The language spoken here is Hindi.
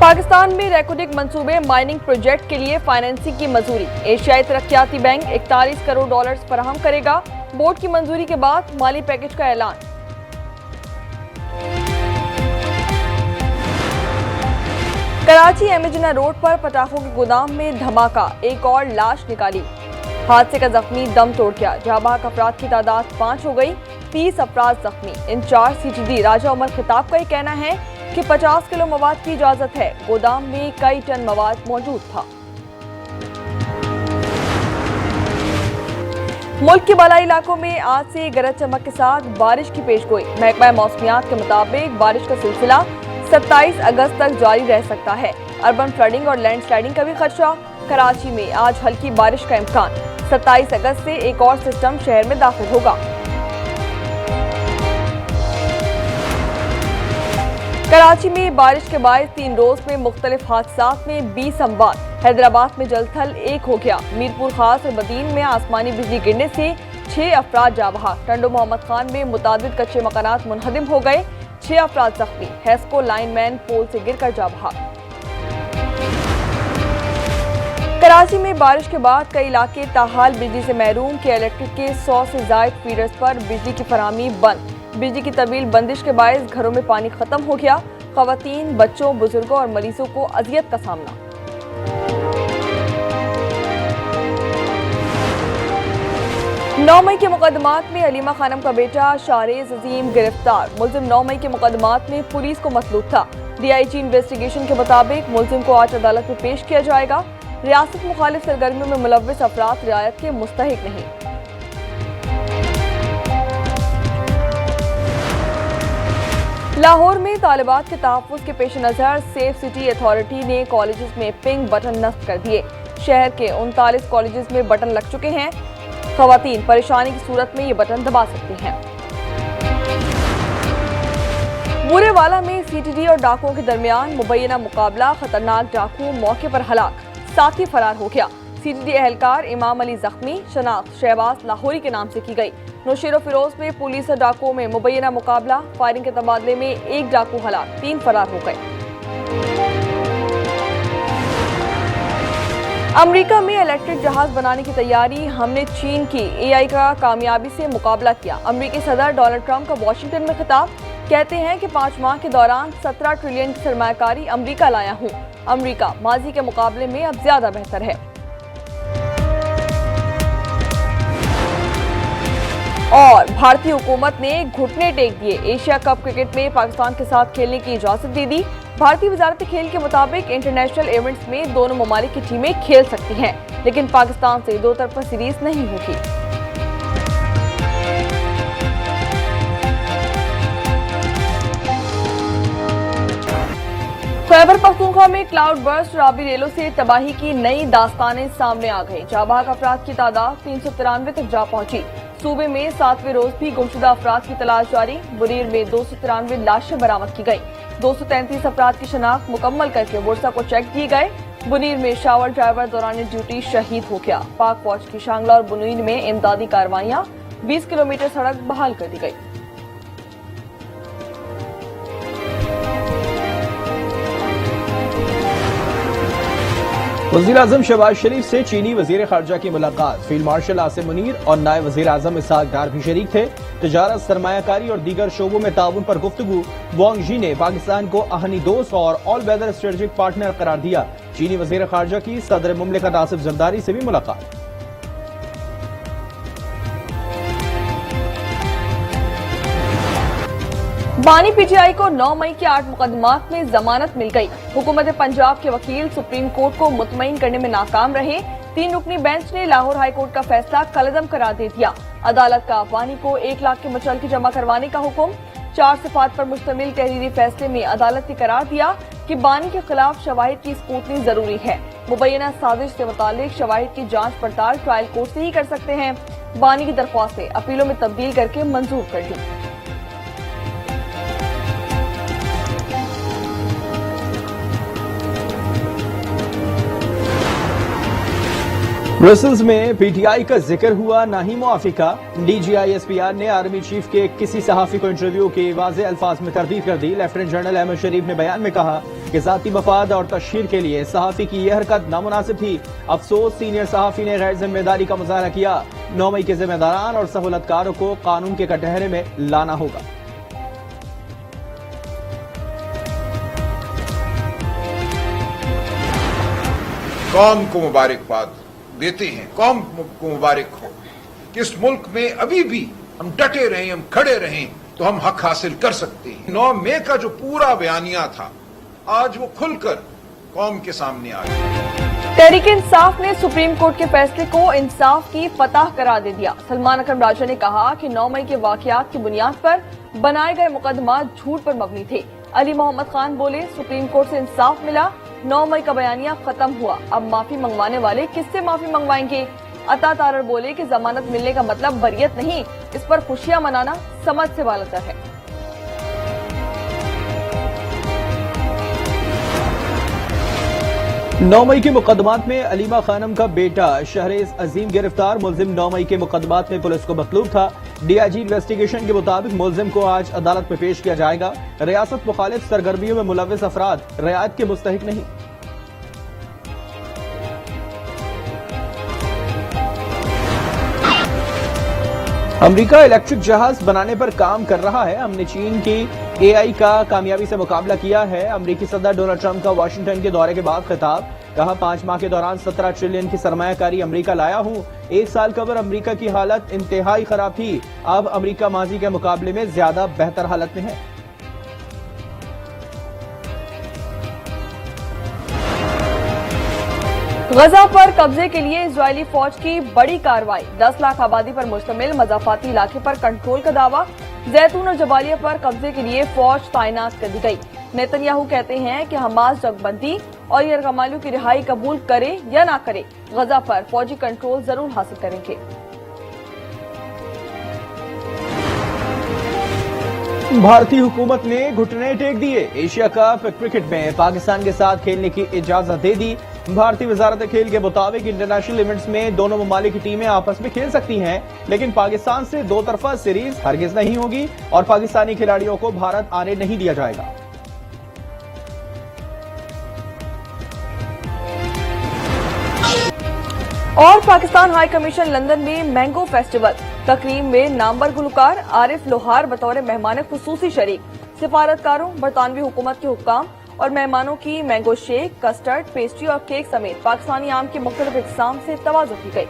पाकिस्तान में रेकोडिक मंसूबे माइनिंग प्रोजेक्ट के लिए फाइनेंसिंग की मंजूरी। एशियाई तरक्याती बैंक 41 करोड़ डॉलर्स फराहम करेगा। बोर्ड की मंजूरी के बाद माली पैकेज का ऐलान। कराची एमेजिना रोड पर पटाखों के गोदाम में धमाका, एक और लाश निकाली। हादसे का जख्मी दम तोड़ गया। जाबाक अफराद की तादाद 5 हो गई, 30 अफराद जख्मी। इंचार्ज CTD राजा उमर खिताब का कहना है कि 50 किलो मवाद की इजाजत है। गोदाम में कई टन मवाद मौजूद था। मुल्क के बालाई इलाकों में आज से गरज चमक के साथ बारिश की पेशगोई। महकमा मौसमियात के मुताबिक बारिश का सिलसिला 27 अगस्त तक जारी रह सकता है। अर्बन फ्लडिंग और लैंडस्लाइडिंग का भी खदशा। कराची में आज हल्की बारिश का इम्कान। 27 अगस्त से एक और सिस्टम शहर में दाखिल होगा। कराची में बारिश के बाद 3 रोज में मुख्तलिफ हादसात में 20 अमवात। हैदराबाद में जलथल 1 हो गया। मीरपुर खास और बदीन में आसमानी बिजली गिरने से 6 अफराद जाँ बहक। टंडो मोहम्मद खान में मुतादिद कच्चे मकानात मुनहदिम हो गए, 6 अफराद जख्मी। हेस्को लाइनमैन पोल से गिरकर जाँ बहक। कराची में बारिश के बाद कई इलाके ताहाल बिजली से महरूम। के इलेक्ट्रिक के 100 से जायद फीडर्स पर बिजली की फराहमी बंद। बिजली की तवील बंदिश के बायस घरों में पानी खत्म हो गया। खवातीन, बच्चों, बुजुर्गों और मरीजों को अजियत का सामना। 9 मई के मुकदमात में हलीमा खानम का बेटा शाहरेज अजीम गिरफ्तार। मुलजिम 9 मई के मुकदमात में पुलिस को मतलूब था। DIG इन्वेस्टिगेशन के मुताबिक मुलजिम को आज अदालत में पेश किया जाएगा। रियासत मुखालिफ सरगर्मियों में मुलव्विस अफराद रियायत के मुस्तहिक नहीं। लाहौर में तालिबात के तहफ़्फ़ुज़ के पेश नज़र सेफ सिटी अथॉरिटी ने कॉलेजेस में पिंक बटन नस्ब कर दिए। शहर के 39 कॉलेजेस में बटन लग चुके हैं। खवातीन परेशानी की सूरत में ये बटन दबा सकती हैं। बूरेवाला में CTD और डाकुओं के दरमियान मुबैना मुकाबला। खतरनाक डाकू मौके पर हलाक, साथी फरार हो गया। CTD एहलकार इमाम अली जख्मी। शनाख्त शहबाज लाहौरी के नाम से की गई। नौशेरो फिरोज में पुलिस और डाकुओं में मुबैना मुकाबला। फायरिंग के तबादले में 1 डाकू हलाक, 3 फरार हो गए। अमेरिका में इलेक्ट्रिक जहाज बनाने की तैयारी। हमने चीन की AI का कामयाबी से मुकाबला किया। अमेरिकी सदर डोनाल्ड ट्रंप का वाशिंगटन में खिताब। कहते हैं कि 5 माह के दौरान 17 ट्रिलियन की सरमायाकारी अमेरिका लाया हूँ। अमेरिका माजी के मुकाबले में अब ज्यादा बेहतर है। और भारतीय हुकूमत ने घुटने टेक दिए। एशिया कप क्रिकेट में पाकिस्तान के साथ खेलने की इजाजत दे दी। भारतीय वजारत खेल के मुताबिक इंटरनेशनल इवेंट्स में दोनों ममालिक की टीमें खेल सकती हैं, लेकिन पाकिस्तान से 2 तरफा सीरीज नहीं होगी। खैबर पख्तूनख्वा में क्लाउड बर्स्ट और आबी रेलों से तबाही की नई दास्तानें सामने आ गई। जाबाक अफराद की तादाद 393 तक जा पहुंची। सूबे में 7वें रोज भी गुमशुदा अफराद की तलाश जारी। बुनीर में 293 लाशें बरामद की गई। 233 अफराद की शनाख्त मुकम्मल करके वर्षा को चेक दिए गए। बुनीर में शावर ड्राइवर दौरान ड्यूटी शहीद हो गया। पाक फौज की शांगला और बुनीर में इमदादी कार्रवाइयां। 20 किलोमीटर सड़क बहाल कर दी गई। वज़ीर आज़म शहबाज शरीफ से चीनी वज़ीर ख़ारजा की मुलाकात। फील्ड मार्शल आसिम मुनीर और नायब वज़ीर आज़म इसहाक डार भी शरीक थे। तिजारत, सरमायाकारी और दीगर शोबों में ताउन पर गुफ्तगू। वांग यी ने पाकिस्तान को अहनी दोस्त और ऑल वेदर स्ट्रेटेजिक पार्टनर करार दिया। चीनी वज़ीर ख़ारजा की सदर मुमलिकत आसिफ जरदारी से भी मुलाकात। बानी PTI को 9 मई के 8 मुकदमात में जमानत मिल गई। हुकूमत पंजाब के वकील सुप्रीम कोर्ट को मुतमईन करने में नाकाम रहे। 3 रुकनी बेंच ने लाहौर हाई कोर्ट का फैसला कलअदम करार दे दिया। अदालत का बानी को 1 लाख के मुचलकी जमा करवाने का हुक्म। 4 सिफात पर मुश्तमिल तहरीरी फैसले में अदालत ने करार दिया कि बानी के खिलाफ शवाहिद की स्कूतनी जरूरी है। मुबैना साजिश से मुतालिक शवाहिद की जांच पड़ताल ट्रायल कोर्ट से ही कर सकते हैं। बानी की दरख्वास्तें अपीलों में तब्दील करके मंजूर कर दी। ब्रसेल्स में पीटीआई का जिक्र हुआ, ना ही मुआफिका। डीजीआईएसपीआर ने आर्मी चीफ के किसी सहाफी को इंटरव्यू की वाज़े अल्फाज में तरदीद कर दी। लेफ्टिनेंट जनरल अहमद शरीफ ने बयान में कहा कि जाती मफाद और तशहीर के लिए सहाफी की यह हरकत नामुनासिब थी। अफसोस, सीनियर सहाफी ने गैर जिम्मेदारी का मुजाहरा किया। 9 मई के जिम्मेदारान और सहूलतकारों को कानून के कटहरे में लाना होगा। कौम को मुबारकबाद देते हैं, कौम को मुबारक हो कि इस मुल्क में अभी भी हम डटे रहें, हम खड़े रहें तो हम हक हासिल कर सकते हैं। 9 मई का जो पूरा बयानिया था, आज वो खुलकर कौम के सामने आ गया। तहरीक इंसाफ ने सुप्रीम कोर्ट के फैसले को इंसाफ की फतह करार दे दिया। सलमान अकरम राजा ने कहा कि 9 मई के वाकयात की बुनियाद पर बनाए गए मुकदमा झूठ पर मबनी थे। अली मोहम्मद खान बोले, सुप्रीम कोर्ट से इंसाफ मिला, 9 मई का बयानिया खत्म हुआ, अब माफी मंगवाने वाले किससे माफी मंगवाएंगे। अता तारर बोले कि जमानत मिलने का मतलब बरियत नहीं, इस पर खुशियां मनाना समझ से बालतर है। 9 मई के मुकदमात में अलीमा खानम का बेटा शहरेज अजीम गिरफ्तार। मुलजिम 9 मई के मुकदमात में पुलिस को मतलूब था। डीआईजी इन्वेस्टिगेशन के मुताबिक मुलजिम को आज अदालत में पेश किया जाएगा। रियासत मुखालिफ सरगर्मियों में मुलव्विस अफराद रियायत के मुस्तहिक नहीं। अमेरिका इलेक्ट्रिक जहाज बनाने पर काम कर रहा है। हमने चीन की एआई का कामयाबी से मुकाबला किया है। अमेरिकी सदर डोनाल्ड ट्रंप का वाशिंगटन के दौरे के बाद खिताब, कहा 5 माह के दौरान 17 ट्रिलियन की सरमायाकारी अमेरिका लाया हूं। 1 साल कबर अमेरिका की हालत इंतहाई खराब थी, अब अमेरिका माजी के मुकाबले में ज्यादा बेहतर हालत में है। गजा पर कब्जे के लिए इजरायली फौज की बड़ी कार्रवाई। 10 लाख आबादी पर मुश्तमिल मजाफाती इलाके पर कंट्रोल का दावा। जैतून और जबालिया पर कब्जे के लिए फौज तैनात कर दी गई। नेतन्याहू कहते हैं कि हमास जगबंदी और यरगमालियों की रिहाई कबूल करे या ना करे, गजा पर फौजी कंट्रोल जरूर हासिल करेंगे। भारतीय हुकूमत ने घुटने टेक दिए। एशिया कप क्रिकेट में पाकिस्तान के साथ खेलने की इजाजत दे दी। भारतीय वजारत खेल के मुताबिक इंटरनेशनल इवेंट्स में दोनों ममालिक की टीमें आपस में खेल सकती हैं, लेकिन पाकिस्तान से 2 तरफा सीरीज हरगिज नहीं होगी और पाकिस्तानी खिलाड़ियों को भारत आने नहीं दिया जाएगा। और पाकिस्तान हाई कमीशन लंदन में मैंगो फेस्टिवल तकरीब में नामवर गुलकार आरिफ लोहार बतौर मेहमान खुसूसी शरीक। सिफारतकारों, बरतानवी हुकूमत के हुक्काम और मेहमानों की मैंगो शेक, कस्टर्ड, पेस्ट्री और केक समेत पाकिस्तानी आम के मुख्तलिफ इक़साम से तवाज़ुन की गई।